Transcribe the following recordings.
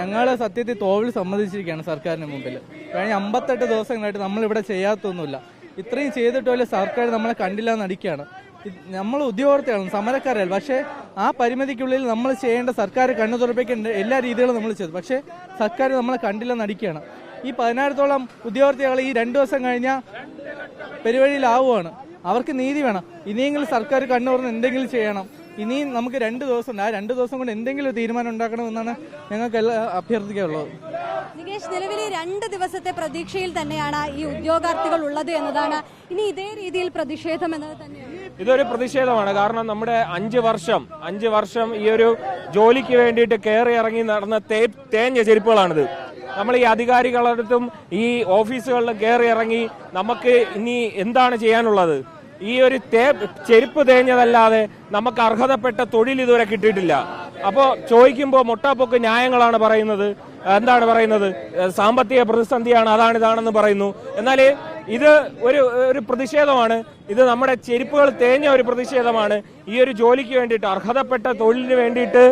ഞങ്ങൾ സത്യത്തിൽ തോൽവി സമ്മതിച്ചിരിക്കുകയാണ് സർക്കാരിന് മുമ്പിൽ. കഴിഞ്ഞ 58 ദിവസങ്ങളായിട്ട് നമ്മളിവിടെ ചെയ്യാത്തൊന്നുമില്ല. ഇത്രയും ചെയ്തിട്ട് പോലും സർക്കാർ നമ്മളെ കണ്ടില്ല എന്നടിക്കുകയാണ്. നമ്മൾ ഉദ്യോഗാർത്ഥികളാണ്, സമരക്കാരല്ല. പക്ഷേ ആ പരിമിതിക്കുള്ളിൽ നമ്മൾ ചെയ്യേണ്ട സർക്കാർ കണ്ണു തുറപ്പിക്കേണ്ട എല്ലാ രീതികളും നമ്മൾ ചെയ്തു. പക്ഷേ സർക്കാർ നമ്മളെ കണ്ടില്ല എന്നടിക്കുകയാണ്. ഈ 10,000-ഓളം ഉദ്യോഗാർത്ഥികൾ ഈ 2 ദിവസം കഴിഞ്ഞാൽ പെരുവഴിയിലാവുകയാണ്. അവർക്ക് നീതി വേണം. ഇനിയെങ്കിലും സർക്കാർ കണ്ണു തുറന്ന് എന്തെങ്കിലും ചെയ്യണം. ഇനിയും നമുക്ക് 2 ദിവസമുണ്ട്. ആ 2 ദിവസം കൊണ്ട് എന്തെങ്കിലും തീരുമാനം ഉണ്ടാക്കണമെന്നാണ് ഞങ്ങൾക്ക് അഭ്യർത്ഥിക്കാനുള്ളത്. നികേഷ്, നിലവിലെ 2 ദിവസത്തെ പ്രതീക്ഷയിൽ തന്നെയാണ് ഈ ഉദ്യോഗാർത്ഥികൾ ഉള്ളത് എന്നതാണ്. ഇനി ഇതേ രീതിയിൽ പ്രതിഷേധം എന്നത് തന്നെയാണ്. ഇതൊരു പ്രതിഷേധമാണ്. കാരണം നമ്മുടെ 5 വർഷം ഈ ഒരു ജോലിക്ക് വേണ്ടിയിട്ട് കയറി ഇറങ്ങി നടന്ന തേഞ്ഞ ചെരുപ്പുകളാണിത്. നമ്മൾ ഈ അധികാരികളടുത്തും ഈ ഓഫീസുകളിലും കയറി ഇറങ്ങി നമുക്ക് ഇനി എന്താണ് ചെയ്യാനുള്ളത്? ഈ ഒരു ചെരുപ്പ് തേഞ്ഞതല്ലാതെ നമുക്ക് അർഹതപ്പെട്ട തൊഴിൽ ഇതുവരെ കിട്ടിയിട്ടില്ല. അപ്പോൾ ചോദിക്കുമ്പോൾ മൊട്ടാപ്പൊക്കെ ന്യായങ്ങളാണ് പറയുന്നത്. എന്താണ് പറയുന്നത്? സാമ്പത്തിക പ്രതിസന്ധിയാണ്, ഇതാണെന്ന് പറയുന്നു. എന്നാൽ ഇത് ഒരു പ്രതിഷേധമാണ്. ഇത് നമ്മുടെ ചെരുപ്പുകൾ തേഞ്ഞ ഒരു പ്രതിഷേധമാണ്. ഈ ഒരു ജോലിക്ക് വേണ്ടിയിട്ട്, അർഹതപ്പെട്ട തൊഴിലിന് വേണ്ടിയിട്ട്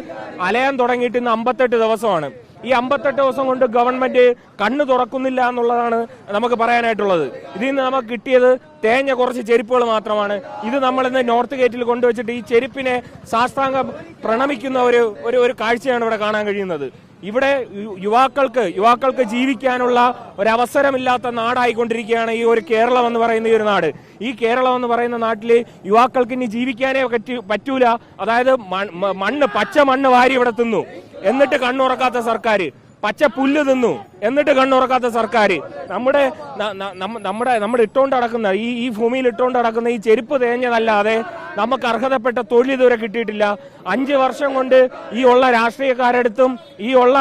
അലയാൻ തുടങ്ങിയിട്ട് ഇന്ന് 58 ദിവസമാണ്. ഈ 58 ദിവസം കൊണ്ട് ഗവൺമെന്റ് കണ്ണു തുറക്കുന്നില്ല എന്നുള്ളതാണ് നമുക്ക് പറയാനായിട്ടുള്ളത്. ഇതിൽ നിന്ന് നമുക്ക് കിട്ടിയത് തേഞ്ഞ കുറച്ച് ചെരുപ്പുകൾ മാത്രമാണ്. ഇത് നമ്മളിന്ന് നോർത്ത് ഗേറ്റിൽ കൊണ്ടുവച്ചിട്ട് ഈ ചെരുപ്പിനെ സാഷ്ടാംഗം പ്രണമിക്കുന്ന ഒരു കാഴ്ചയാണ് ഇവിടെ കാണാൻ കഴിയുന്നത്. ഇവിടെ യുവാക്കൾക്ക് ജീവിക്കാനുള്ള ഒരവസരമില്ലാത്ത നാടായിക്കൊണ്ടിരിക്കുകയാണ് ഈ ഒരു കേരളം എന്ന് പറയുന്ന ഈ ഒരു നാട്. ഈ കേരളം എന്ന് പറയുന്ന നാട്ടില് യുവാക്കൾക്ക് ഇനി ജീവിക്കാനേ പറ്റൂല. അതായത് പച്ച മണ്ണ് വാരി ഇവിടെ തിന്നു, എന്നിട്ട് കണ്ണുറക്കാത്ത സർക്കാർ. പച്ച പുല്ല് തിന്നു, എന്നിട്ട് കണ്ണുറക്കാത്ത സർക്കാർ. നമ്മുടെ ഇട്ടുകൊണ്ട് നടക്കുന്ന ഈ ഭൂമിയിൽ ഇട്ടുകൊണ്ട് നടക്കുന്ന ഈ ചെരുപ്പ് തേഞ്ഞതല്ലാതെ നമുക്ക് അർഹതപ്പെട്ട തൊഴിൽ ഇതുവരെ കിട്ടിയിട്ടില്ല. 5 വർഷം കൊണ്ട് ഈ ഉള്ള രാഷ്ട്രീയക്കാരടുത്തും ഈ ഉള്ള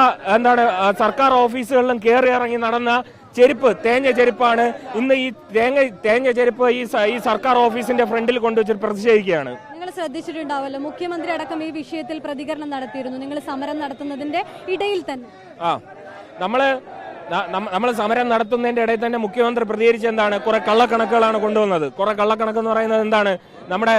സർക്കാർ ഓഫീസുകളിലും കയറി ഇറങ്ങി നടന്ന തേഞ്ഞ ചെരുപ്പാണ്. ഇന്ന് ഈ തേഞ്ഞ ചെരുപ്പ് ഈ സർക്കാർ ഓഫീസിന്റെ ഫ്രണ്ടിൽ കൊണ്ടുവച്ചിട്ട് പ്രതിഷേധിക്കുകയാണ്. നിങ്ങൾ ശ്രദ്ധിച്ചിട്ടുണ്ടാവല്ലോ, മുഖ്യമന്ത്രി അടക്കം ഈ വിഷയത്തിൽ പ്രതികരണം നടത്തിയിരുന്നു. നിങ്ങൾ സമരം നടത്തുന്നതിന്റെ ഇടയിൽ തന്നെ നമ്മൾ സമരം നടത്തുന്നതിന്റെ ഇടയിൽ തന്നെ മുഖ്യമന്ത്രി പ്രതികരിച്ച എന്താണ്? കുറെ കള്ളക്കണക്കുകളാണ് കൊണ്ടുവന്നത്. കുറെ കള്ളക്കണക്ക് എന്ന് പറയുന്നത് എന്താണ്? നമ്മുടെ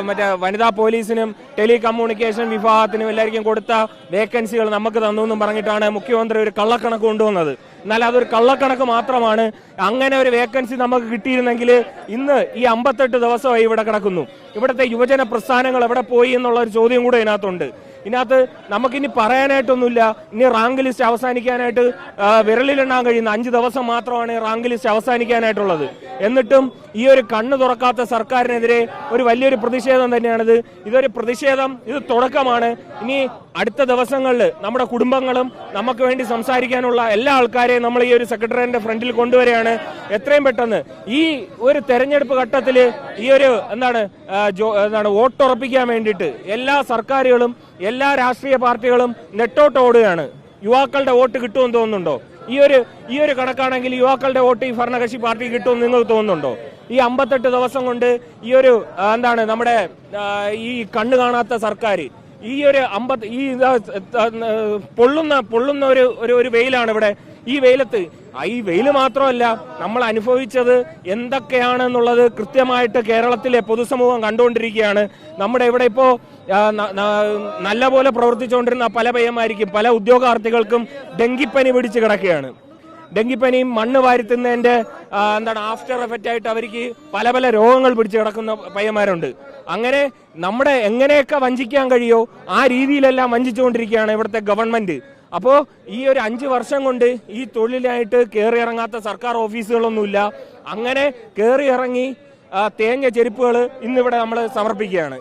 മറ്റേ വനിതാ പോലീസിനും ടെലികമ്മ്യൂണിക്കേഷൻ വിഭാഗത്തിനും എല്ലാവർക്കും കൊടുത്ത വേക്കൻസികൾ നമുക്ക് തന്നു എന്നും പറഞ്ഞിട്ടാണ് മുഖ്യമന്ത്രി ഒരു കള്ളക്കണക്ക് കൊണ്ടുവന്നത്. എന്നാൽ അതൊരു കള്ളക്കണക്ക് മാത്രമാണ്. അങ്ങനെ ഒരു വേക്കൻസി നമുക്ക് കിട്ടിയിരുന്നെങ്കിൽ ഇന്ന് ഈ 58 ദിവസമായി ഇവിടെ കിടക്കുന്നു. ഇവിടുത്തെ യുവജന പ്രസ്ഥാനങ്ങൾ എവിടെ പോയി എന്നുള്ള ഒരു ചോദ്യം കൂടെ ഇതിനകത്ത് നമുക്കിനി പറയാനായിട്ടൊന്നുമില്ല. ഇനി റാങ്ക് ലിസ്റ്റ് അവസാനിക്കാനായിട്ട് വിരലിലെണ്ണാൻ കഴിയുന്ന 5 ദിവസം മാത്രമാണ് റാങ്ക് ലിസ്റ്റ് അവസാനിക്കാനായിട്ടുള്ളത്. എന്നിട്ടും ഈ ഒരു കണ്ണു തുറക്കാത്ത സർക്കാരിനെതിരെ ഒരു വലിയൊരു പ്രതിഷേധം തന്നെയാണിത്. ഇതൊരു പ്രതിഷേധം, ഇത് തുടക്കമാണ്. ഇനി അടുത്ത ദിവസങ്ങളിൽ നമ്മുടെ കുടുംബങ്ങളും നമുക്ക് വേണ്ടി സംസാരിക്കാനുള്ള എല്ലാ ആൾക്കാരെയും നമ്മൾ ഈ ഒരു സെക്രട്ടറിയേറ്റിന്റെ ഫ്രണ്ടിൽ കൊണ്ടുവരികയാണ്. എത്രയും പെട്ടെന്ന് ഈ ഒരു തെരഞ്ഞെടുപ്പ് ഘട്ടത്തിൽ ഈ ഒരു വോട്ടുറപ്പിക്കാൻ വേണ്ടിയിട്ട് എല്ലാ സർക്കാരുകളും എല്ലാ രാഷ്ട്രീയ പാർട്ടികളും നെട്ടോട്ടോടുകയാണ്. യുവാക്കളുടെ വോട്ട് കിട്ടുമെന്ന് തോന്നുന്നുണ്ടോ? ഈ ഒരു കണക്കാണെങ്കിൽ യുവാക്കളുടെ വോട്ട് ഈ ഭരണകക്ഷി പാർട്ടി കിട്ടുമെന്ന് നിങ്ങൾക്ക് തോന്നുന്നുണ്ടോ? ഈ 58 ദിവസം കൊണ്ട് ഈ ഒരു നമ്മുടെ ഈ കണ്ണു കാണാത്ത സർക്കാർ ഈ ഒരു പൊള്ളുന്ന ഒരു വെയിലാണ് ഇവിടെ. ഈ വെയില് മാത്രമല്ല, നമ്മൾ അനുഭവിച്ചത് എന്തൊക്കെയാണെന്നുള്ളത് കൃത്യമായിട്ട് കേരളത്തിലെ പൊതുസമൂഹം കണ്ടുകൊണ്ടിരിക്കുകയാണ്. നമ്മുടെ ഇവിടെ ഇപ്പോ നല്ലപോലെ പ്രവർത്തിച്ചുകൊണ്ടിരുന്ന പല പയ്യന്മാർക്കും, പല ഉദ്യോഗാർത്ഥികൾക്കും ഡെങ്കിപ്പനി പിടിച്ച് കിടക്കുകയാണ്. ഡെങ്കിപ്പനിയും മണ്ണ് വാരിത്തുന്നതിന്റെ ആഫ്റ്റർ എഫക്റ്റ് ആയിട്ട് അവർക്ക് പല രോഗങ്ങൾ പിടിച്ച് കിടക്കുന്ന പയ്യന്മാരുണ്ട്. അങ്ങനെ നമ്മുടെ എങ്ങനെയൊക്കെ വഞ്ചിക്കാൻ കഴിയോ ആ രീതിയിലെല്ലാം വഞ്ചിച്ചുകൊണ്ടിരിക്കുകയാണ് ഇവിടുത്തെ ഗവൺമെന്റ്. അപ്പോൾ ഈ ഒരു 5 വർഷം കൊണ്ട് ഈ തൊഴിലായിട്ട് കയറി ഇറങ്ങാത്ത സർക്കാർ ഓഫീസുകളൊന്നുമില്ല. അങ്ങനെ കയറി ഇറങ്ങി തേഞ്ഞ ചെരുപ്പുകൾ ഇന്നിവിടെ നമ്മൾ സമർപ്പിക്കുകയാണ്.